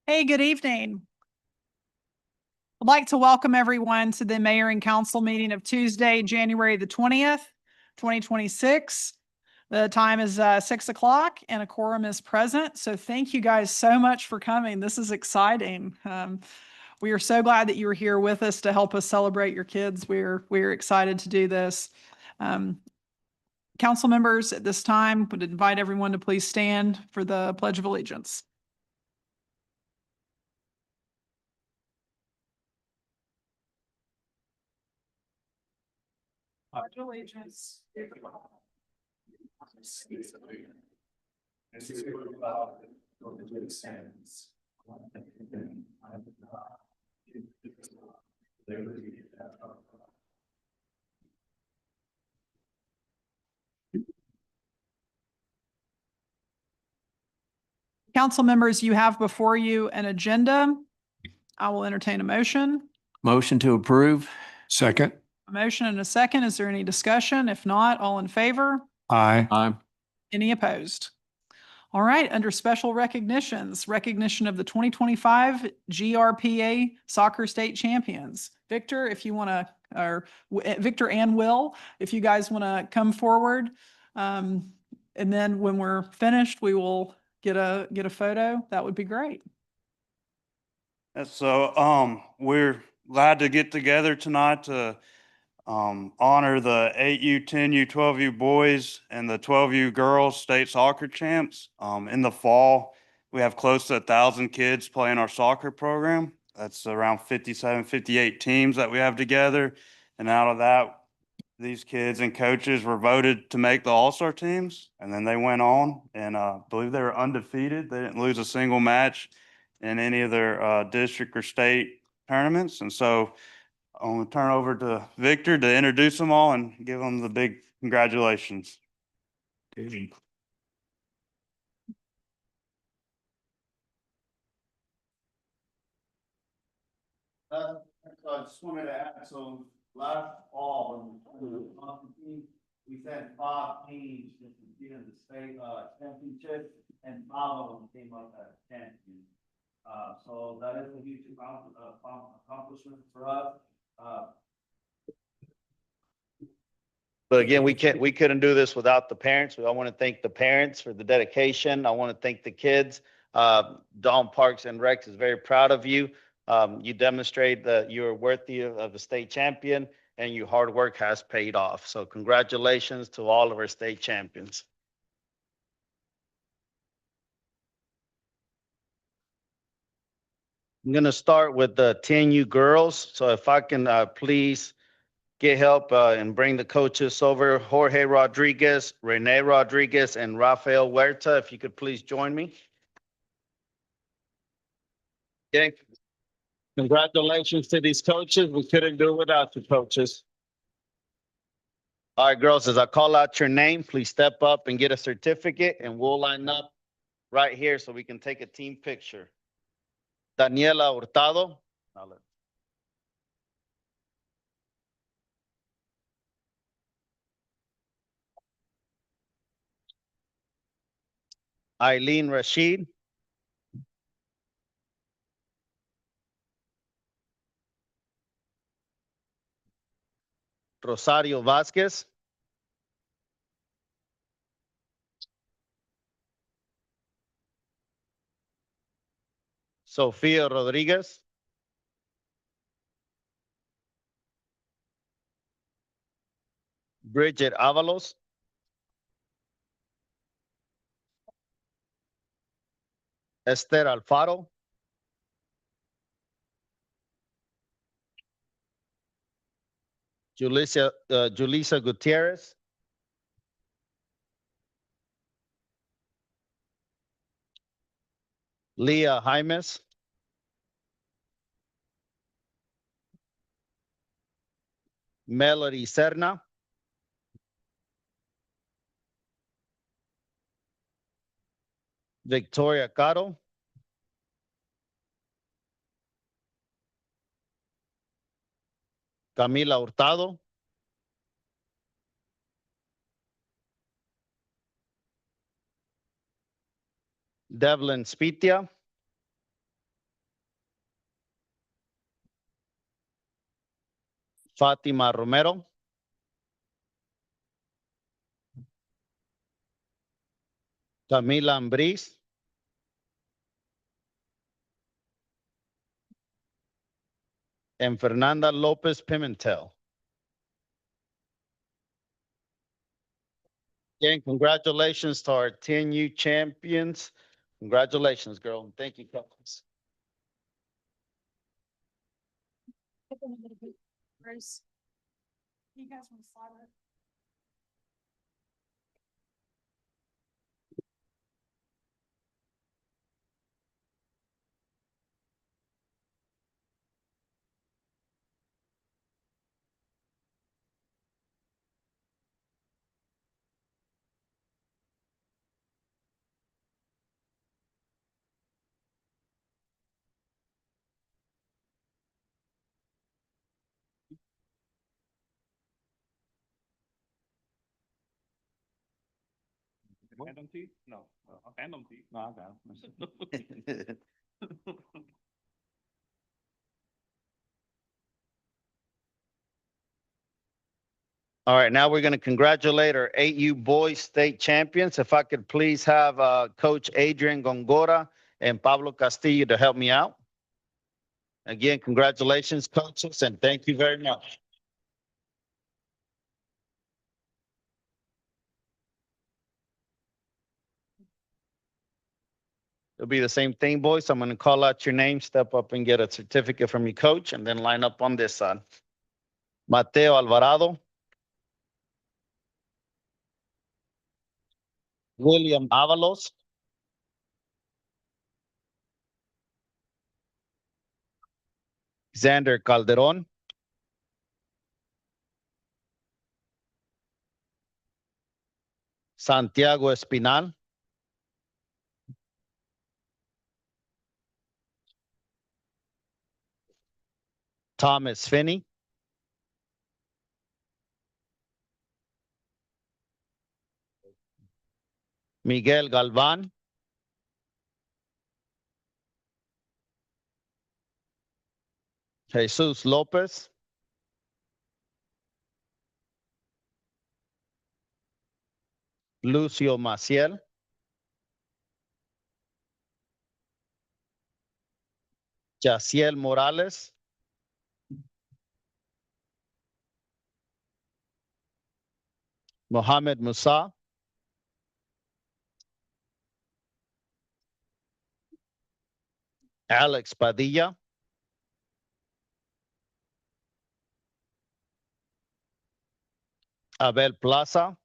Hey, good evening. I'd like to welcome everyone to the Mayor and Council meeting of Tuesday, January the 20th, 2026. The time is 6 o'clock and a quorum is present. So thank you guys so much for coming. This is exciting. We are so glad that you were here with us to help us celebrate your kids. We're excited to do this. Council members, at this time, would invite everyone to please stand for the Pledge of Allegiance. Pledge allegiance to the flag and to the republic for which it stands, one nation, under God, indivisible, with liberty and justice. Council members, you have before you an agenda. I will entertain a motion. Motion to approve. Second. A motion and a second. Is there any discussion? If not, all in favor? Aye. Aye. Any opposed? All right, under special recognitions, recognition of the 2025 GRPA Soccer State Champions. Victor, if you want to, or Victor and Will, if you guys want to come forward. And then when we're finished, we will get a photo. That would be great. So we're glad to get together tonight to honor the 8U, 10U, 12U boys and the 12U girls state soccer champs. In the fall, we have close to 1,000 kids playing our soccer program. That's around 57, 58 teams that we have together. And out of that, these kids and coaches were voted to make the all-star teams. And then they went on and I believe they were undefeated. They didn't lose a single match in any of their district or state tournaments. And so I'm going to turn over to Victor to introduce them all and give them the big congratulations. I just wanted to add, so last fall, we sent 5 teams to compete in the state championship, and 5 of them came up as champions. So that is a huge accomplishment for us. But again, we couldn't do this without the parents. I want to thank the parents for the dedication. I want to thank the kids. Dawn Parks and Rex is very proud of you. You demonstrate that you're worthy of a state champion and your hard work has paid off. So congratulations to all of our state champions. I'm going to start with the 10U girls. So if I can please get help and bring the coaches over. Jorge Rodriguez, Rene Rodriguez, and Rafael Huerta, if you could please join me. Okay. Congratulations to these coaches. We couldn't do it without the coaches. All right, girls, as I call out your name, please step up and get a certificate, and we'll line up right here so we can take a team picture. Daniela Hurtado. Eileen Rashid. Rosario Vasquez. Sofia Rodriguez. Bridget Avalos. Esther Alfaro. Julissa Gutierrez. Leah Jaimes. Melody Serna. Victoria Caro. Camila Hurtado. Devlin Spitia. Fatima Romero, Camila Ambriz, and Fernanda Lopez Pimentel. Again, congratulations to our 10U champions. Congratulations, girl. Thank you, coaches. Grace. You guys want to slide it? Random tea? No, random tea. No, I got it. All right, now we're going to congratulate our 8U boys state champions. If I could please have Coach Adrian Gongora and Pablo Castillo to help me out. Again, congratulations, coaches, and thank you very much. It'll be the same thing, boys. I'm going to call out your name, step up and get a certificate from your coach, and then line up on this side. Mateo Alvarado. William Avalos. Xander Calderon. Santiago Espinal. Thomas Finney. Miguel Galvan. Jesus Lopez. Lucio Maciel. Yaciel Morales. Mohamed Musa. Alex Padilla. Abel Plaza.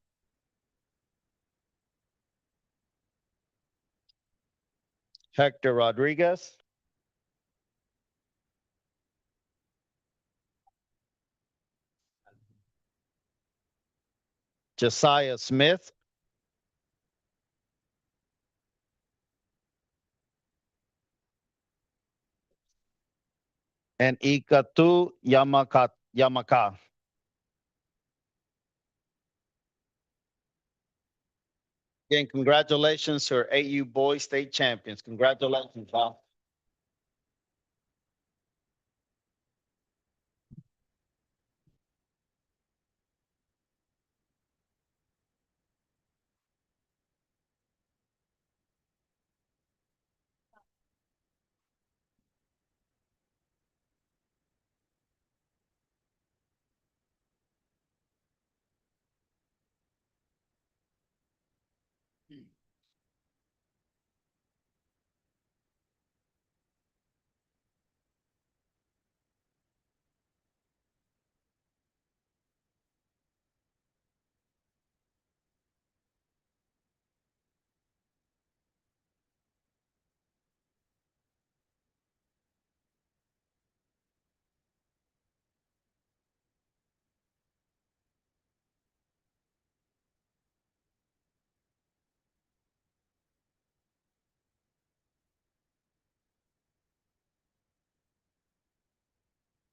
Hector Rodriguez. Josiah Smith. And Ikatu Yamaka. Again, congratulations to our 8U boys state champions. Congratulations, Val.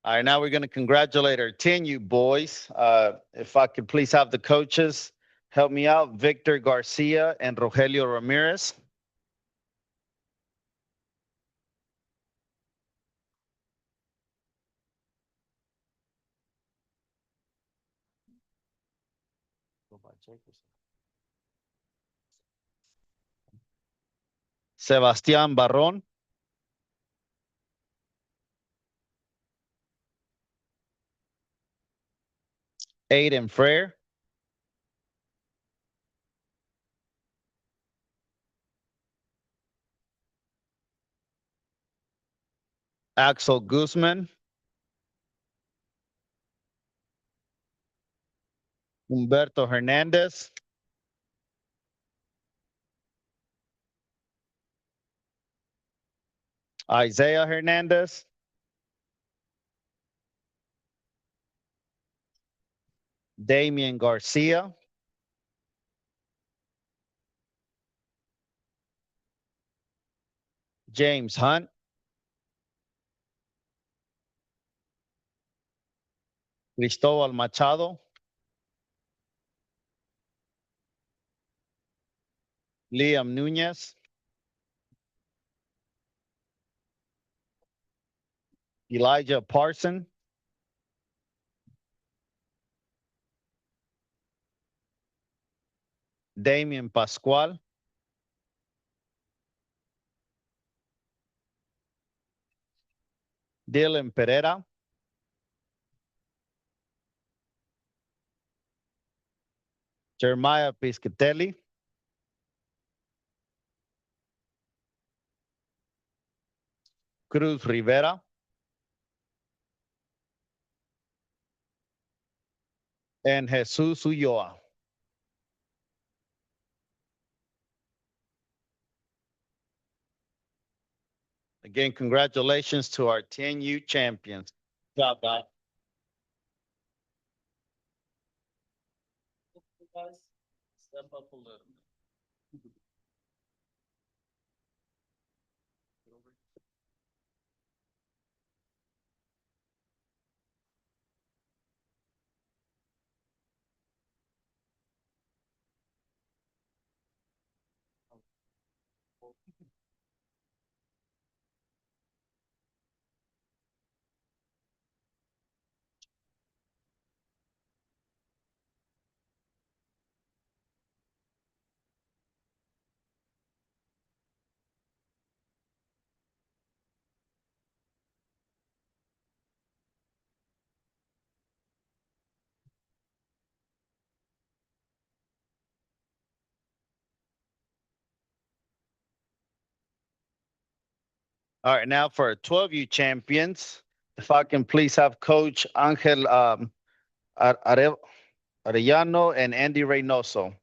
All right, now we're going to congratulate our 10U boys. If I could please have the coaches help me out, Victor Garcia and Rogelio Ramirez. Sebastián Barrón, Aiden Frere, Axel Guzman, Humberto Hernandez, Isaiah Hernandez, Damian Garcia, James Hunt, Cristobal Machado, Liam Nunez, Elijah Parson, Damian Pascual, Dylan Pereira, Jeremiah Piscatelli, Cruz Rivera, and Jesus Ulloa. Again, congratulations to our 10U champions. Good job, guys. Step up a little. All right, now for our 12U champions, if I can please have Coach Angel Arellano and Andy Reynoso.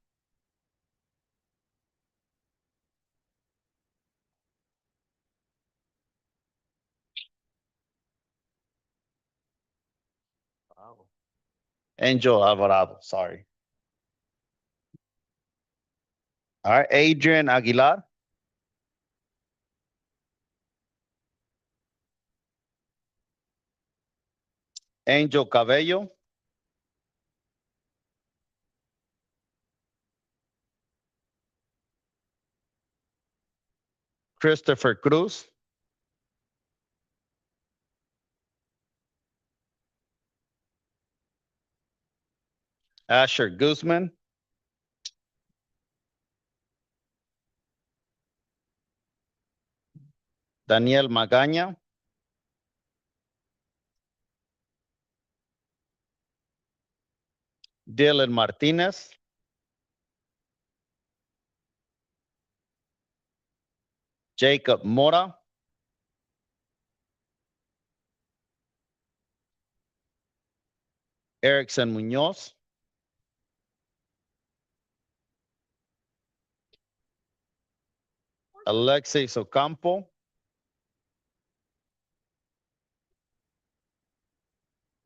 Angel Alvarado, sorry. All right, Adrian Aguilar. Angel Cabello. Christopher Cruz. Asher Guzman. Daniel Magaña. Dylan Martinez. Jacob Mora. Erickson Munoz. Alexis Ocampo.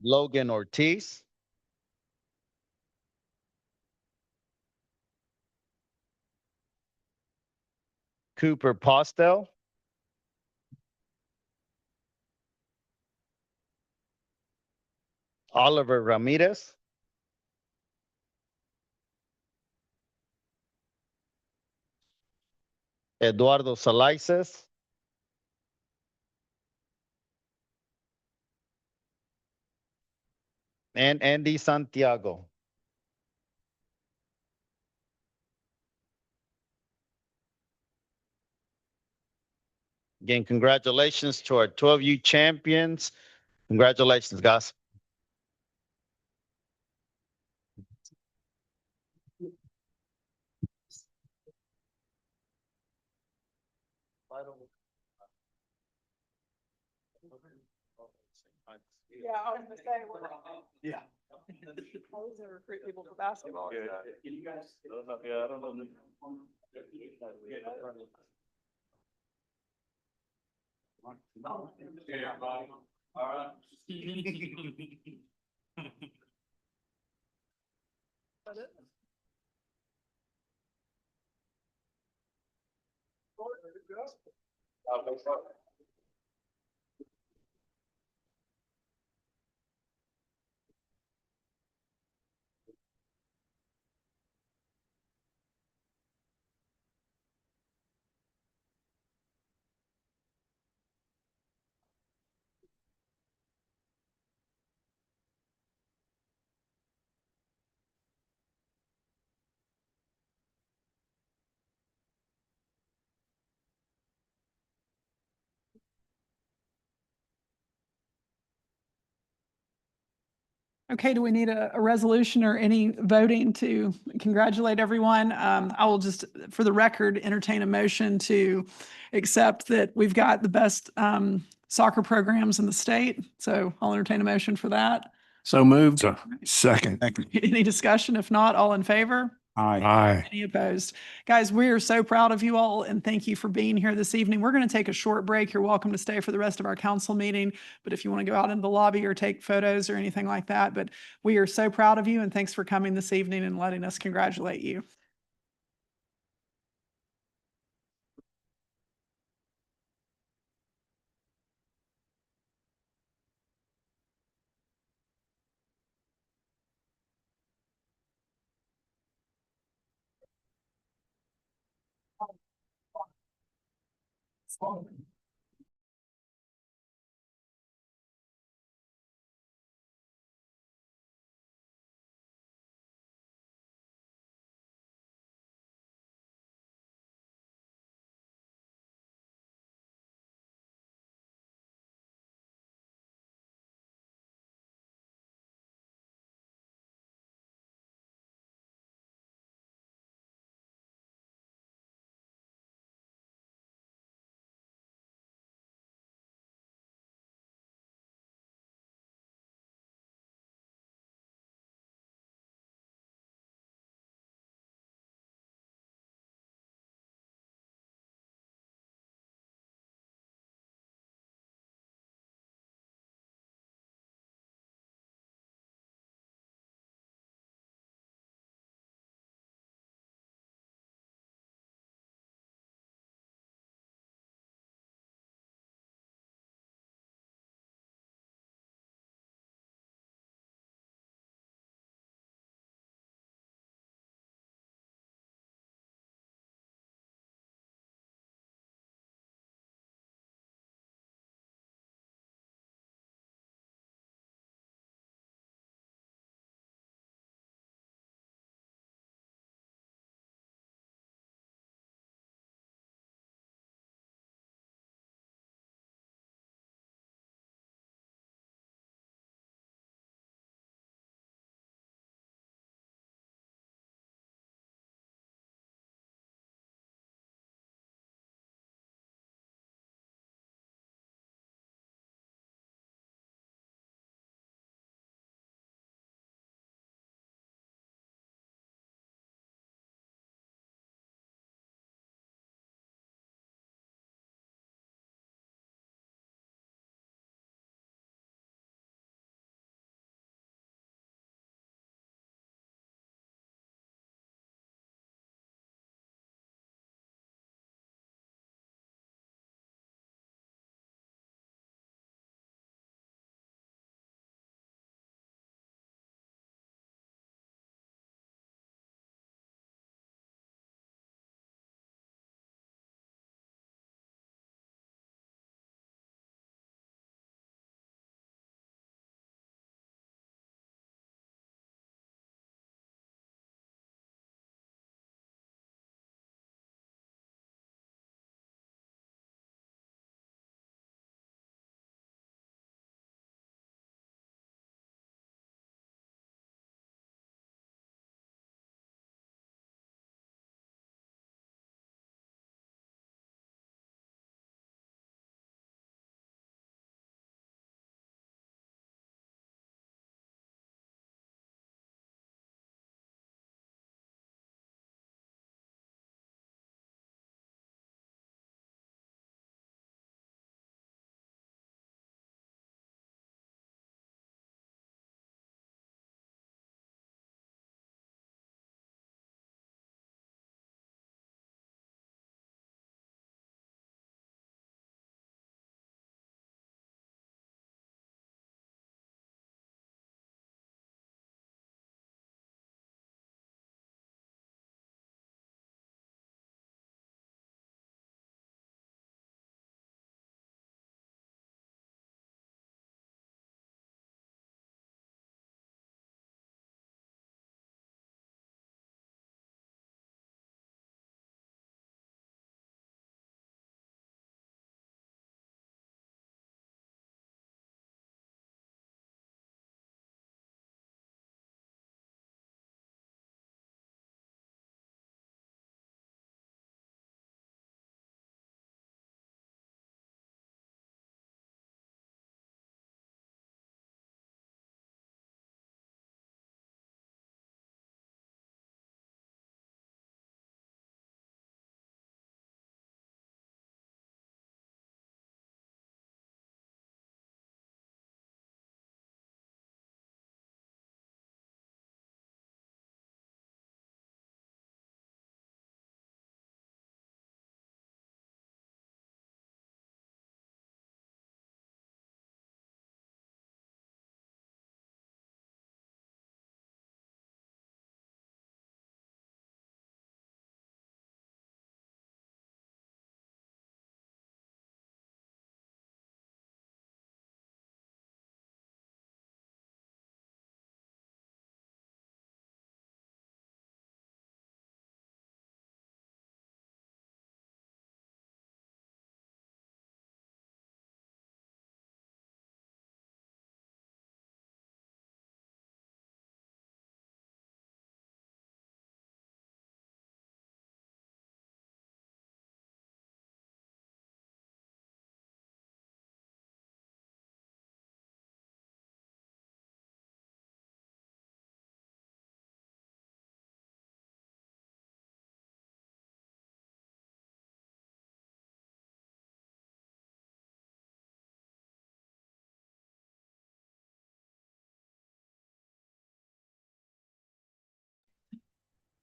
Logan Ortiz. Cooper Postel. Oliver Ramirez. Eduardo Salaices. And Andy Santiago. Again, congratulations to our 12U champions. Congratulations, guys. Yeah, I was gonna say, Yeah. always recruit people for basketball. Yeah, you guys, yeah, I don't know. Yeah, bye. All right. Okay, do we need a resolution or any voting to congratulate everyone? I will just, for the record, entertain a motion to accept that we've got the best soccer programs in the state. So I'll entertain a motion for that. So moved. Second. Any discussion? If not, all in favor? Aye. Any opposed? Guys, we are so proud of you all and thank you for being here this evening. We're going to take a short break. You're welcome to stay for the rest of our council meeting. But if you want to go out in the lobby or take photos or anything like that, but we are so proud of you and thanks for coming this evening and letting us congratulate you.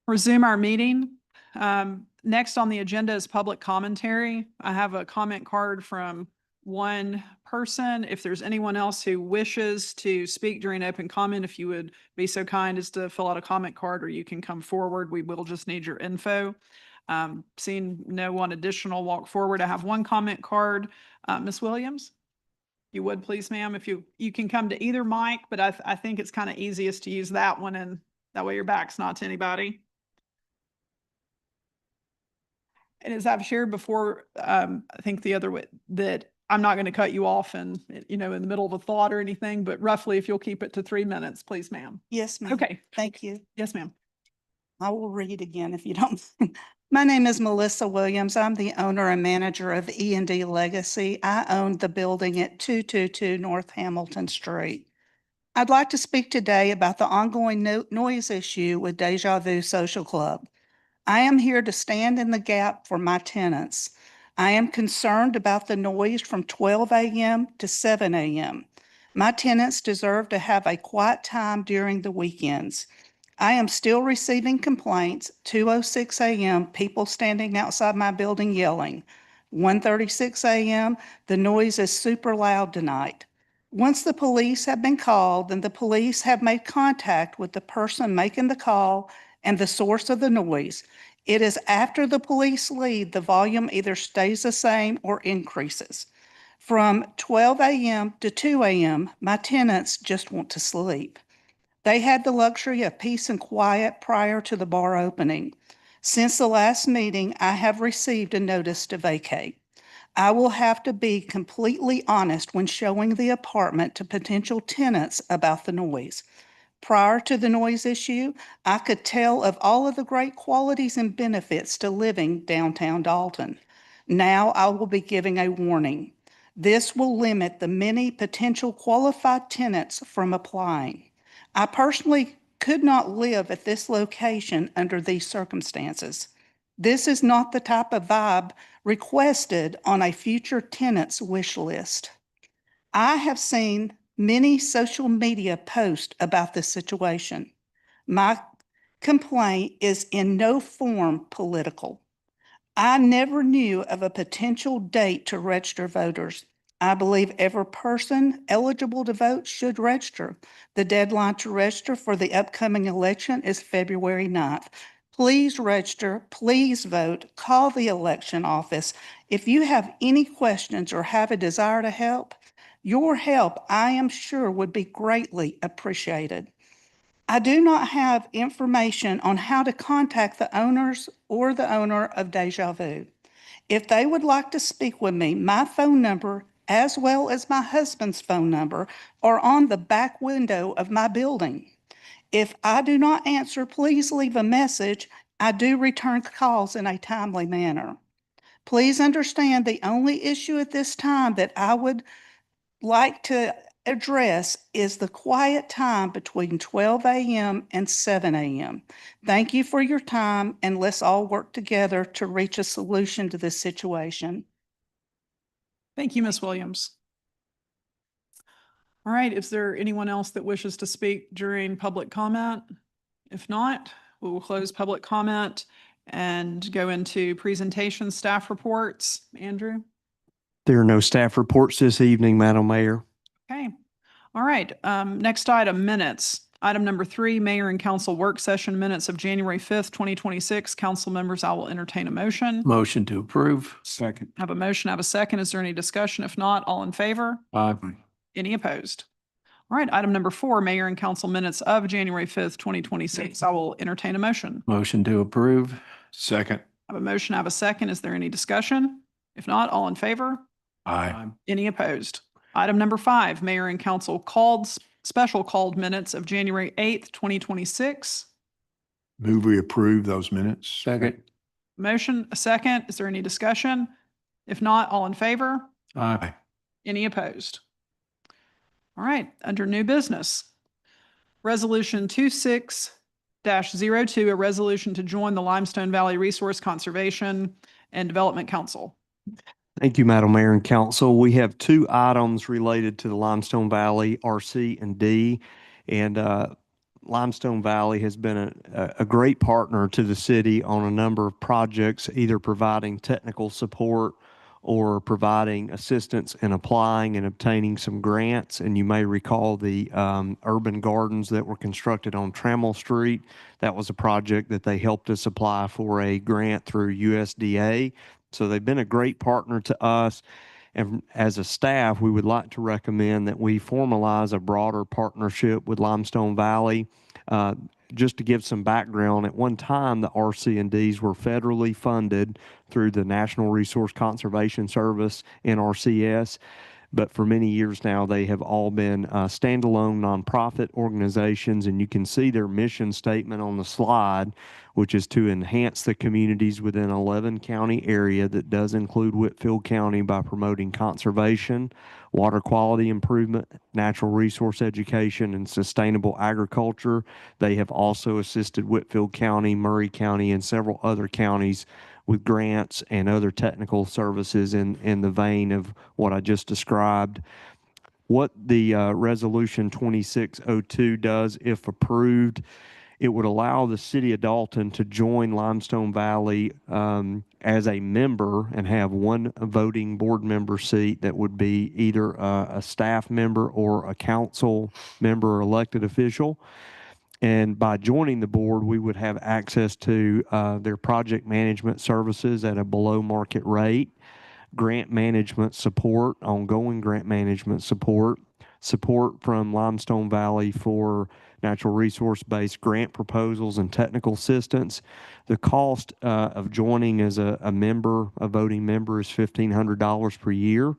Resume our meeting. Next on the agenda is public commentary. I have a comment card from one person. If there's anyone else who wishes to speak during open comment, if you would be so kind as to fill out a comment card, or you can come forward. We will just need your info. Seeing no one additional walk forward, I have one comment card. Ms. Williams? You would please, ma'am, if you can come to either mic, but I think it's kind of easiest to use that one, and that way your back's not to anybody. And as I've shared before, I think the other way that I'm not going to cut you off and, in the middle of a thought or anything, but roughly if you'll keep it to 3 minutes, please, ma'am. Yes, ma'am. Okay. Thank you. Yes, ma'am. I will read again if you don't. My name is Melissa Williams. I'm the owner and manager of E&D Legacy. I own the building at 222 North Hamilton Street. I'd like to speak today about the ongoing noise issue with Deja Vu Social Club. I am here to stand in the gap for my tenants. I am concerned about the noise from 12 a.m. to 7 a.m. My tenants deserve to have a quiet time during the weekends. I am still receiving complaints, 2:06 a.m., people standing outside my building yelling. 1:36 a.m., the noise is super loud tonight. Once the police have been called, then the police have made contact with the person making the call and the source of the noise. It is after the police leave, the volume either stays the same or increases. From 12 a.m. to 2 a.m., my tenants just want to sleep. They had the luxury of peace and quiet prior to the bar opening. Since the last meeting, I have received a notice to vacate. I will have to be completely honest when showing the apartment to potential tenants about the noise. Prior to the noise issue, I could tell of all of the great qualities and benefits to living downtown Dalton. Now I will be giving a warning. This will limit the many potential qualified tenants from applying. I personally could not live at this location under these circumstances. This is not the type of vibe requested on a future tenant's wish list. I have seen many social media posts about this situation. My complaint is in no form political. I never knew of a potential date to register voters. I believe every person eligible to vote should register. The deadline to register for the upcoming election is February 9th. Please register, please vote, call the election office. If you have any questions or have a desire to help, your help, I am sure, would be greatly appreciated. I do not have information on how to contact the owners or the owner of Deja Vu. If they would like to speak with me, my phone number, as well as my husband's phone number, are on the back window of my building. If I do not answer, please leave a message. I do return calls in a timely manner. Please understand the only issue at this time that I would like to address is the quiet time between 12 a.m. and 7 a.m. Thank you for your time, and let's all work together to reach a solution to this situation. Thank you, Ms. Williams. All right, is there anyone else that wishes to speak during public comment? If not, we will close public comment and go into presentation staff reports. Andrew? There are no staff reports this evening, Madam Mayor. Okay. All right. Next item, minutes. Item number 3, Mayor and Council Work Session Minutes of January 5th, 2026. Council members, I will entertain a motion. Motion to approve. Second. Have a motion, have a second. Is there any discussion? If not, all in favor? Aye. Any opposed? All right. Item number 4, Mayor and Council Minutes of January 5th, 2026. I will entertain a motion. Motion to approve. Second. Have a motion, have a second. Is there any discussion? If not, all in favor? Aye. Any opposed? Item number 5, Mayor and Council special called minutes of January 8th, 2026. Move we approve those minutes. Second. Motion, a second. Is there any discussion? If not, all in favor? Aye. Any opposed? All right, under new business. Resolution 26-02, a resolution to join the Limestone Valley Resource Conservation and Development Council. Thank you, Madam Mayor and Council. We have 2 items related to the Limestone Valley, RC and D. And Limestone Valley has been a great partner to the city on a number of projects, either providing technical support or providing assistance in applying and obtaining some grants. And you may recall the urban gardens that were constructed on Trammell Street. That was a project that they helped us apply for a grant through USDA. So they've been a great partner to us. And as a staff, we would like to recommend that we formalize a broader partnership with Limestone Valley. Just to give some background, at one time, the RC&Ds were federally funded through the National Resource Conservation Service, NRCS. But for many years now, they have all been standalone nonprofit organizations, and you can see their mission statement on the slide, which is to enhance the communities within 11 county area that does include Whitfield County by promoting conservation, water quality improvement, natural resource education, and sustainable agriculture. They have also assisted Whitfield County, Murray County, and several other counties with grants and other technical services in the vein of what I just described. What the Resolution 2602 does, if approved, it would allow the city of Dalton to join Limestone Valley as a member and have one voting board member seat that would be either a staff member or a council member or elected official. And by joining the board, we would have access to their project management services at a below market rate, grant management support, ongoing grant management support, support from Limestone Valley for natural resource-based grant proposals and technical assistance. The cost of joining as a voting member is $1,500 per year.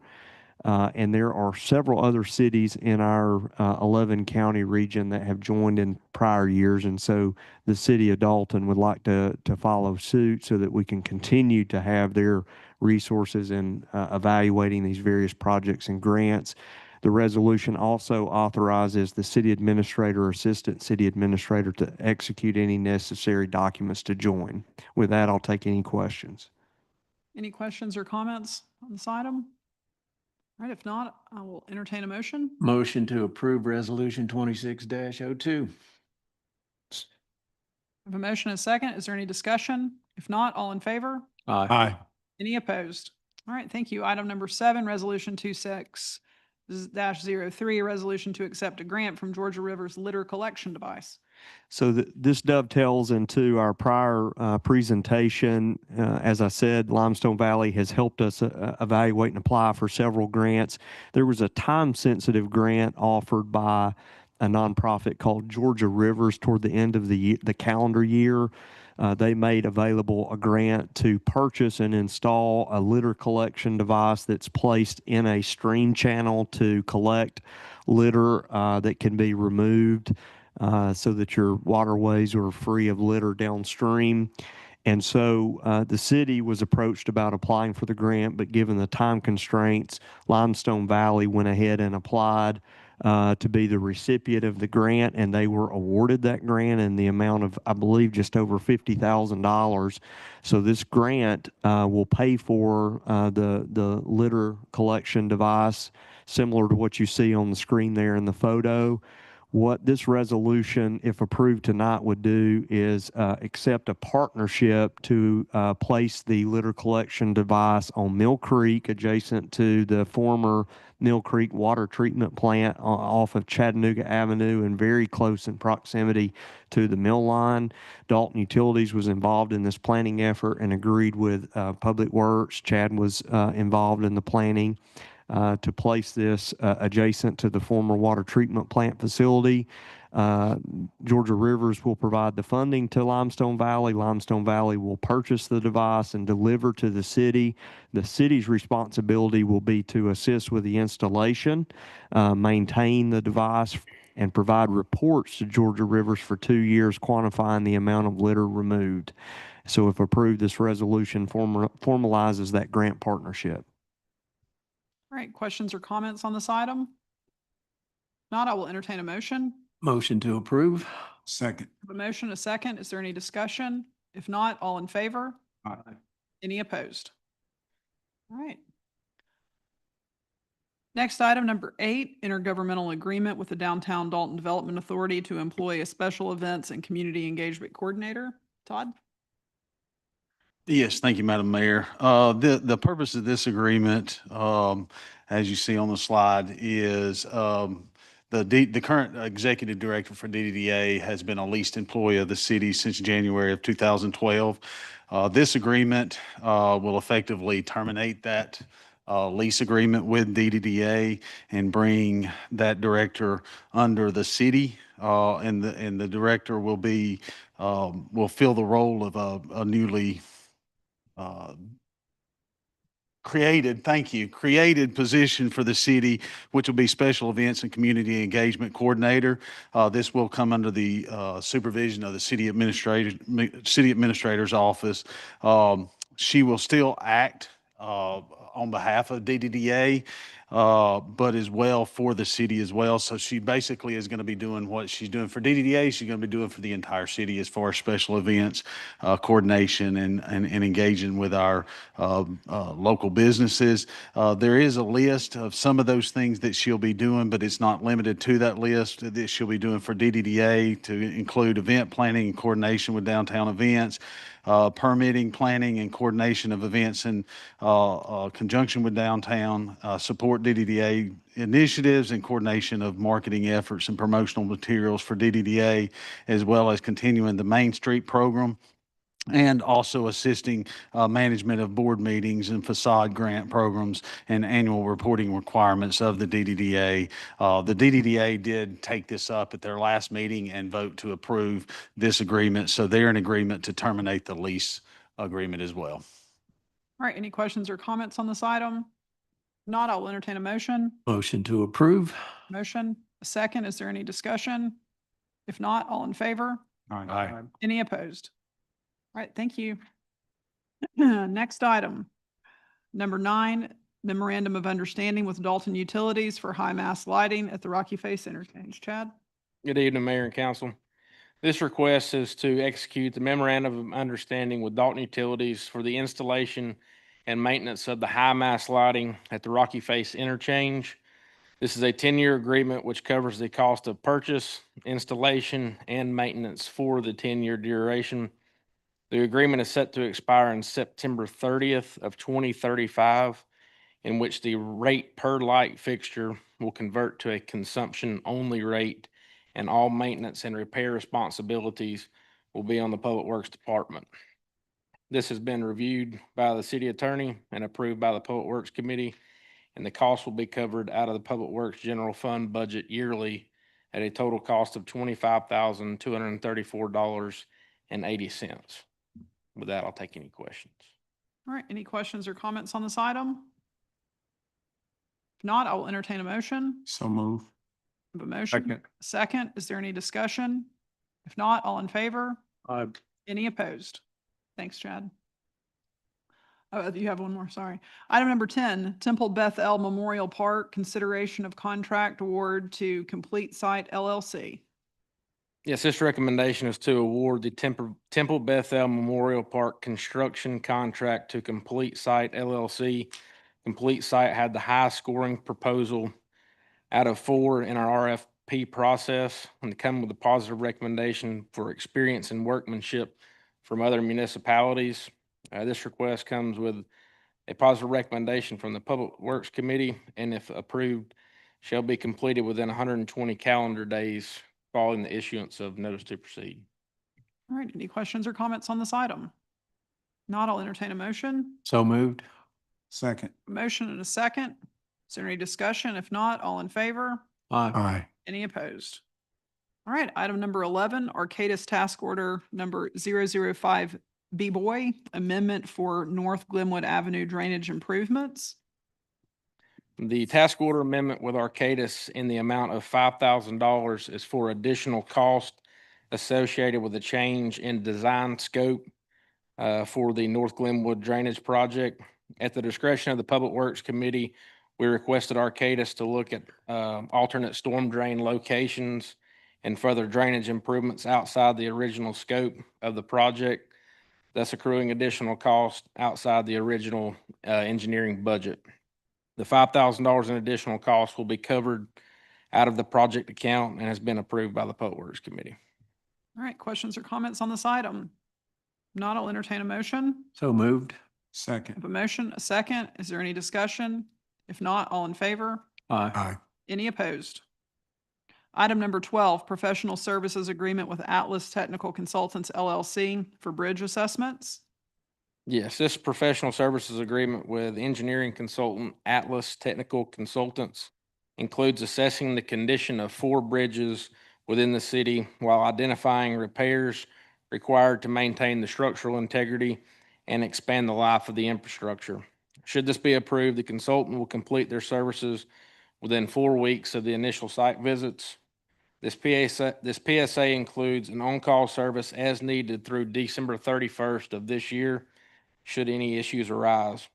And there are several other cities in our 11 county region that have joined in prior years. And so the city of Dalton would like to follow suit so that we can continue to have their resources in evaluating these various projects and grants. The resolution also authorizes the city administrator or assistant city administrator to execute any necessary documents to join. With that, I'll take any questions. Any questions or comments on this item? All right, if not, I will entertain a motion. Motion to approve Resolution 26-02. I have a motion and a second. Is there any discussion? If not, all in favor? Aye. Any opposed? All right, thank you. Item number 7, Resolution 26-03, a resolution to accept a grant from Georgia River's litter collection device. So this dovetails into our prior presentation. As I said, Limestone Valley has helped us evaluate and apply for several grants. There was a time-sensitive grant offered by a nonprofit called Georgia Rivers toward the end of the calendar year. They made available a grant to purchase and install a litter collection device that's placed in a stream channel to collect litter that can be removed so that your waterways are free of litter downstream. And so the city was approached about applying for the grant, but given the time constraints, Limestone Valley went ahead and applied to be the recipient of the grant, and they were awarded that grant in the amount of, I believe, just over $50,000. So this grant will pay for the litter collection device, similar to what you see on the screen there in the photo. What this resolution, if approved tonight, would do is accept a partnership to place the litter collection device on Mill Creek, adjacent to the former Mill Creek water treatment plant off of Chattanooga Avenue and very close in proximity to the mill line. Dalton Utilities was involved in this planning effort and agreed with Public Works. Chad was involved in the planning to place this adjacent to the former water treatment plant facility. Georgia Rivers will provide the funding to Limestone Valley. Limestone Valley will purchase the device and deliver to the city. The city's responsibility will be to assist with the installation, maintain the device, and provide reports to Georgia Rivers for 2 years quantifying the amount of litter removed. So if approved, this resolution formalizes that grant partnership. All right, questions or comments on this item? If not, I will entertain a motion. Motion to approve. Second. I have a motion, a second. Is there any discussion? If not, all in favor? Aye. Any opposed? All right. Next item, number 8, intergovernmental agreement with the Downtown Dalton Development Authority to employ a special events and community engagement coordinator. Todd? Yes, thank you, Madam Mayor. The purpose of this agreement, as you see on the slide, is the current executive director for DDDA has been a leased employee of the city since January of 2012. This agreement will effectively terminate that lease agreement with DDDA and bring that director under the city. And the director will fill the role of a newly created position for the city, which will be Special Events and Community Engagement Coordinator. This will come under the supervision of the city administrator's office. She will still act on behalf of DDDA, but as well for the city as well. So she basically is going to be doing what she's doing for DDDA. She's going to be doing for the entire city as far as special events, coordination and engaging with our local businesses. There is a list of some of those things that she'll be doing, but it's not limited to that list that she'll be doing for DDDA, to include event planning and coordination with downtown events, permitting, planning, and coordination of events in conjunction with downtown, support DDDA initiatives and coordination of marketing efforts and promotional materials for DDDA, as well as continuing the Main Street program, and also assisting management of board meetings and facade grant programs and annual reporting requirements of the DDDA. The DDDA did take this up at their last meeting and vote to approve this agreement. So they're in agreement to terminate the lease agreement as well. All right, any questions or comments on this item? Not, I'll entertain a motion. Motion to approve. Motion, a second. Is there any discussion? If not, all in favor? Aye. Any opposed? All right, thank you. Next item, number 9, memorandum of understanding with Dalton Utilities for high mast lighting at the Rocky Face interchange. Chad? Good evening, Mayor and Council. This request is to execute the memorandum of understanding with Dalton Utilities for the installation and maintenance of the high mast lighting at the Rocky Face interchange. This is a 10-year agreement which covers the cost of purchase, installation, and maintenance for the 10-year duration. The agreement is set to expire on September 30th of 2035, in which the rate per light fixture will convert to a consumption-only rate, and all maintenance and repair responsibilities will be on the Public Works Department. This has been reviewed by the city attorney and approved by the Public Works Committee, and the cost will be covered out of the Public Works General Fund budget yearly at a total cost of $25,234.80. With that, I'll take any questions. All right, any questions or comments on this item? If not, I will entertain a motion. So move. I have a motion. Second, is there any discussion? If not, all in favor? Aye. Any opposed? Thanks, Chad. Oh, you have one more, sorry. Item number 10, Temple Beth El Memorial Park, consideration of contract award to Complete Site LLC. Yes, this recommendation is to award the Temple Bethel Memorial Park construction contract to Complete Site LLC. Complete Site had the highest scoring proposal out of 4 in our RFP process, and to come with a positive recommendation for experience and workmanship from other municipalities. This request comes with a positive recommendation from the Public Works Committee, and if approved, shall be completed within 120 calendar days following the issuance of notice to proceed. All right, any questions or comments on this item? Not, I'll entertain a motion. So moved. Second. A motion and a second. Is there any discussion? If not, all in favor? Aye. Any opposed? All right, item number 11, Arcadis Task Order number 005 B-Boy, amendment for North Glenwood Avenue drainage improvements. The task order amendment with Arcadis in the amount of $5,000 is for additional cost associated with the change in design scope for the North Glenwood drainage project. At the discretion of the Public Works Committee, we requested Arcadis to look at alternate storm drain locations and further drainage improvements outside the original scope of the project, thus accruing additional cost outside the original engineering budget. The $5,000 in additional costs will be covered out of the project account and has been approved by the Public Works Committee. All right, questions or comments on this item? Not, I'll entertain a motion. So moved. I Second. have a motion, a second. Is there any discussion? If not, all in favor? Aye. Any opposed? Item number 12, professional services agreement with Atlas Technical Consultants LLC for bridge assessments. Yes, this professional services agreement with engineering consultant Atlas Technical Consultants includes assessing the condition of 4 bridges within the city while identifying repairs required to maintain the structural integrity and expand the life of the infrastructure. Should this be approved, the consultant will complete their services within 4 weeks of the initial site visits. This PSA includes an on-call service as needed through December 31st of this year, should any issues arise.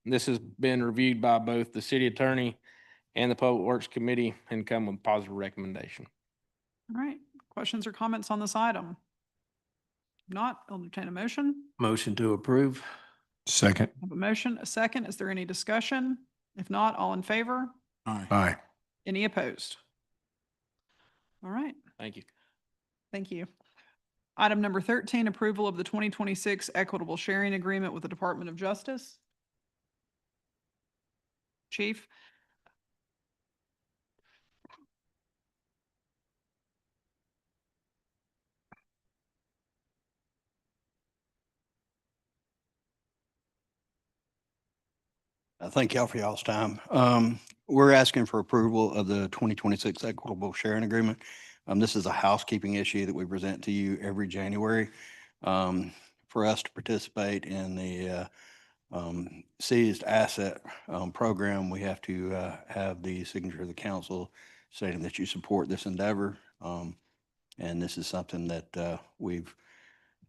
This has been reviewed by both the city attorney and the Public Works Committee and come with positive recommendation. All right, questions or comments on this item? If not, I'll entertain a motion. Motion to approve. Second. I have a motion, a second. Is there any discussion? If not, all in favor? Aye. Any opposed? All right, Thank you. thank you. Item number 13, approval of the 2026 equitable sharing agreement with the Department of Justice. Chief? Thank y'all for y'all's time. We're asking for approval of the 2026 Equitable Sharing Agreement. This is a housekeeping issue that we present to you every January. For us to participate in the seized asset program, we have to have the signature of the council stating that you support this endeavor. And this is something that we've,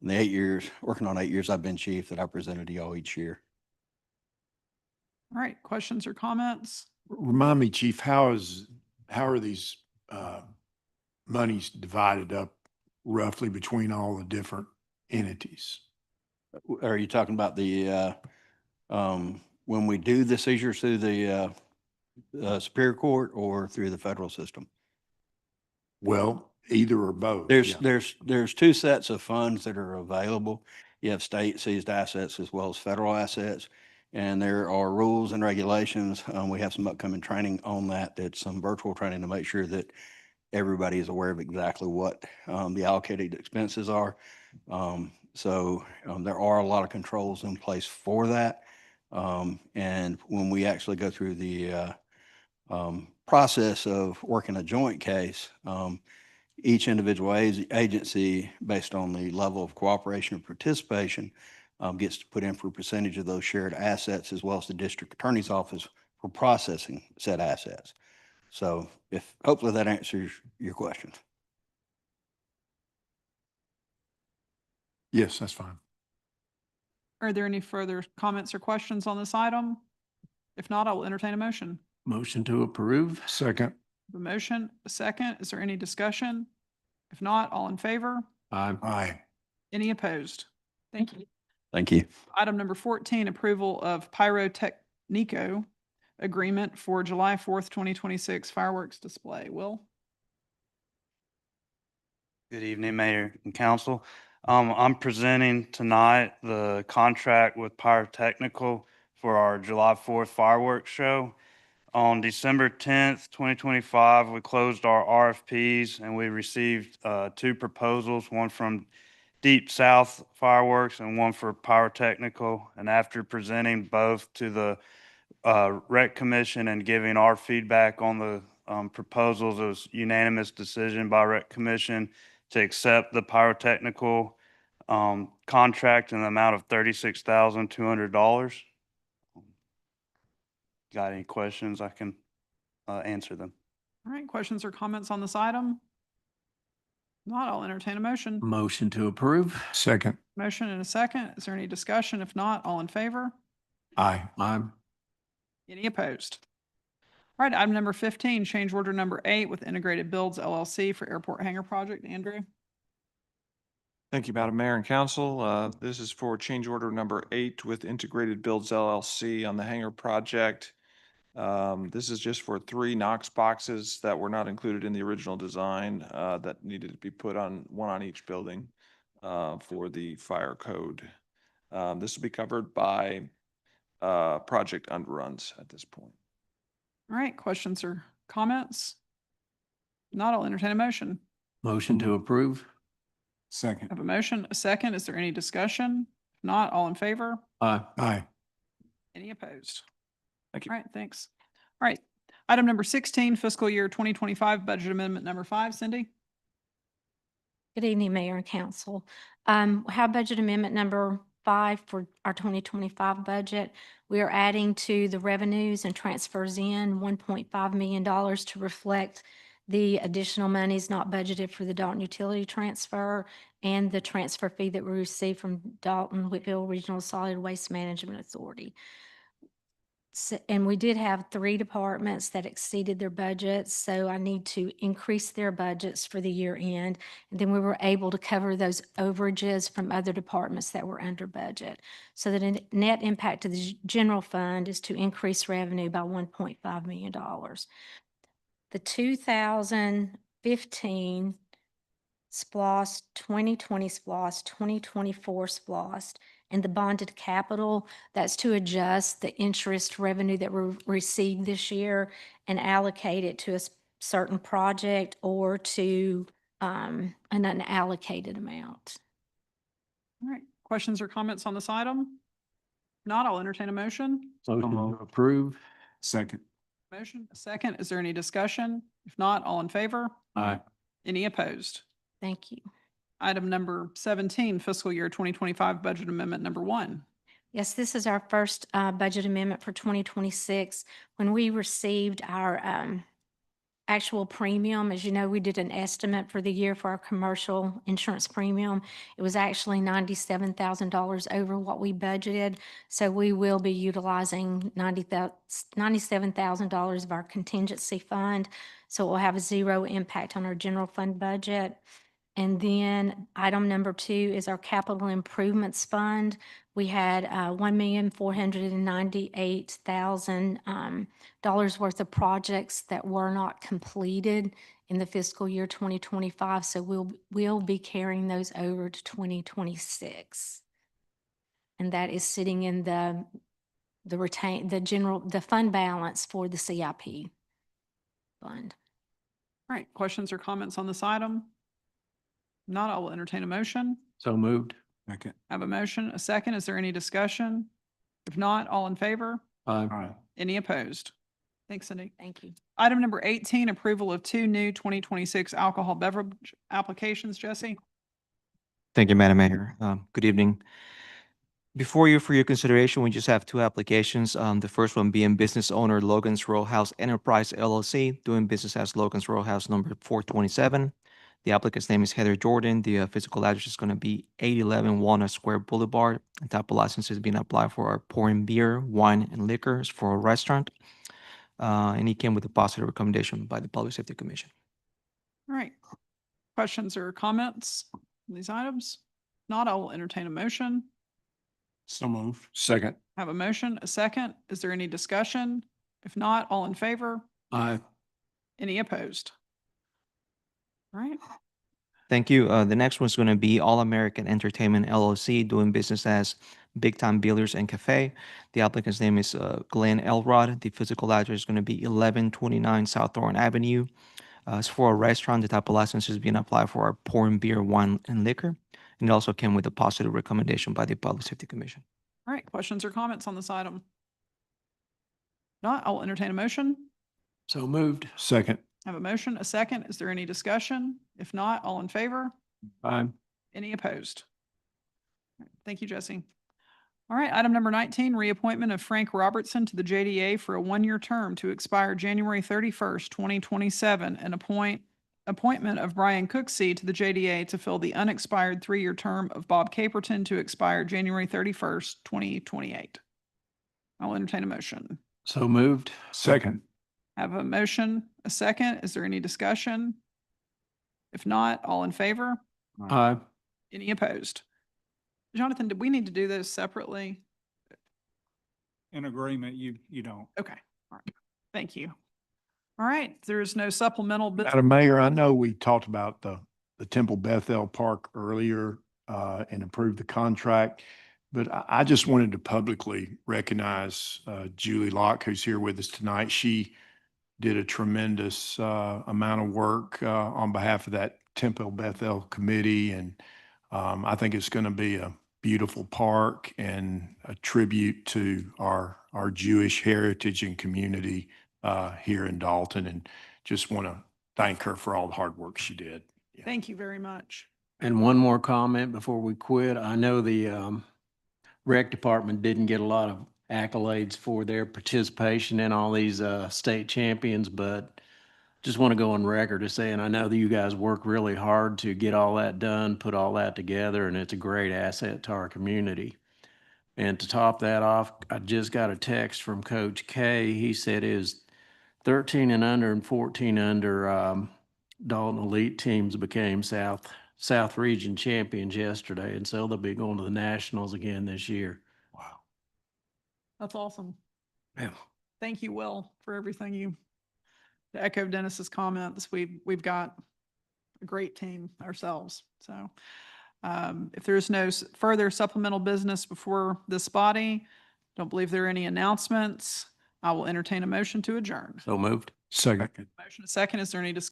in the 8 years, working on 8 years I've been chief, that I presented to y'all each year. All right, questions or comments? Remind me, Chief, how are these monies divided up roughly between all the different entities? Are you talking about the, when we do the seizures through the Superior Court or through the federal system? Well, either or both. There's, yeah. there's 2 sets of funds that are available. You have state seized assets as well as federal assets. And there are rules and regulations. We have some upcoming training on that. That's some virtual training to make sure that everybody is aware of exactly what the allocated expenses are. So there are a lot of controls in place for that. And when we actually go through the process of working a joint case, each individual agency, based on the level of cooperation and participation, gets to put in for a percentage of those shared assets, as well as the district attorney's office for processing said assets. So hopefully that answers your question. Yes, that's fine. Are there any further comments or questions on this item? If not, I will entertain a motion. Motion to approve. Second. A motion, a second. Is there any discussion? If not, all in favor? Aye. Any opposed? Thank you. Thank you. Item number 14, approval of Pyrotechnico agreement for July 4th, 2026 fireworks display. Will? Good evening, Mayor and Council. I'm presenting tonight the contract with Pyrotechnical for our July 4th fireworks show. On December 10th, 2025, we closed our RFPs and we received 2 proposals, one from Deep South Fireworks and one for Pyrotechnical. And after presenting both to the Rec Commission and giving our feedback on the proposals, it was unanimous decision by Rec Commission to accept the Pyrotechnical contract in the amount of $36,200. Got any questions? I can answer them. All right, questions or comments on this item? Not, I'll entertain a motion. Motion to approve. Second. Motion and a second. Is there any discussion? If not, all in favor? Aye. Any opposed? All right, item number 15, change order number 8 with Integrated Builds LLC for Airport Hangar Project. Andrew? Thank you, Madam Mayor and Council. This is for change order number 8 with Integrated Builds LLC on the hangar project. This is just for 3 Knox boxes that were not included in the original design, that needed to be put on, one on each building, for the fire code. This will be covered by, project underruns at this point. All right, questions or comments? Not, I'll entertain a motion. Motion to approve? I Second. have a motion, a second. Is there any discussion? If not, all in favor? Aye. Aye. Any opposed? Thank you. All right, thanks. All right. Item number 16, fiscal year 2025 budget amendment number 5. Cindy? Good evening, Mayor and Council. We have budget amendment number 5 for our 2025 budget. We are adding to the revenues and transfers in $1.5 million to reflect the additional monies not budgeted for the Dalton utility transfer and the transfer fee that we received from Dalton Whitfield Regional Solid Waste Management Authority. And we did have 3 departments that exceeded their budgets, so I need to increase their budgets for the year end. And then we were able to cover those overages from other departments that were under budget. So the net impact to the general fund is to increase revenue by $1.5 million. The 2015 SPLOST, 2020 SPLOST, 2024 SPLOST, and the bonded capital, that's to adjust the interest revenue that we received this year and allocate it to a certain project or to an unallocated amount. All right, questions or comments on this item? Not, I'll entertain a motion. Motion to approve? Second. Motion, a second. Is there any discussion? If not, all in favor? Aye. Any opposed? Thank you. Item number 17, fiscal year 2025 budget amendment number 1. Yes, this is our first budget amendment for 2026. When we received our actual premium, as you know, we did an estimate for the year for our commercial insurance premium. It was actually $97,000 over what we budgeted. So we will be utilizing $97,000 of our contingency fund. So it will have a 0 impact on our general fund budget. And then item number 2 is our capital improvements fund. We had $1,498,000 worth of projects that were not completed in the fiscal year 2025. So we'll be carrying those over to 2026. And that is sitting in the fund balance for the CIP fund. All right, questions or comments on this item? Not, I will entertain a motion. So moved? Second. I have a motion, a second. Is there any discussion? If not, all in favor? Aye. Aye. Any opposed? Thanks, Cindy. Thank you. Item number 18, approval of 2 new 2026 alcohol beverage applications. Jesse? Thank you, Madam Mayor. Good evening. Before you, for your consideration, we just have 2 applications. The first one being business owner Logan's Row House Enterprise LLC, doing business as Logan's Row House number 427. The applicant's name is Heather Jordan. The physical address is going to be 811 Walnut Square Boulevard. The type of license is being applied for our pouring beer, wine, and liquors for a restaurant. And he came with a positive recommendation by the Public Safety Commission. All right. Questions or comments on these items? Not, I will entertain a motion. So moved. Second. I have a motion, a second. Is there any discussion? If not, all in favor? Aye. Any opposed? All right. Thank you. The next one's going to be All American Entertainment LLC, doing business as Big Time Billiards and Cafe. The applicant's name is Glenn Elrod. The physical address is going to be 1129 South Thorn Avenue. It's for a restaurant. The type of license is being applied for our pouring beer, wine, and liquor. And it also came with a positive recommendation by the Public Safety Commission. All right. Questions or comments on this item? Not, I will entertain a motion. So moved? Second. I have a motion, a second. Is there any discussion? If not, all in favor? Aye. Any opposed? All right, thank you, Jesse. All right, item number 19, reappointment of Frank Robertson to the JDA for a 1-year term to expire January 31st, 2027, and appointment of Brian Cooksey to the JDA to fill the unexpired 3-year term of Bob Caperton to expire January 31st, 2028. I'll entertain a motion. So moved? Second. I have a motion, a second. Is there any discussion? If not, all in favor? Aye. Any opposed? Jonathan, did we need to do those separately? In agreement, you don't. Okay, all right. Thank you. All right, if there is no supplemental. Madam Mayor, I know we talked about the Temple Bethel Park earlier and approved the contract, but I just wanted to publicly recognize Julie Locke, who's here with us tonight. She did a tremendous amount of work on behalf of that Temple Bethel committee, and I think it's going to be a beautiful park and a tribute to our Jewish heritage and community here in Dalton, and just want to thank her for all the hard work she did. Thank you very much. And one more comment before we quit. I know the rec department didn't get a lot of accolades for their participation in all these state champions, but just want to go on record as saying, I know that you guys work really hard to get all that done, put all that together, and it's a great asset to our community. And to top that off, I just got a text from Coach K. He said his 13 and under and 14 under Dalton Elite teams became South Region champions yesterday, and so they'll be going to the Nationals again this year. Wow. That's awesome. Yeah. Thank you, Will, for everything to echo Dennis's comments. We've got a great team ourselves. So if there's no further supplemental business before this body, don't believe there are any announcements. I will entertain a motion to adjourn. So moved. Second. Motion a second. Is there any discussion?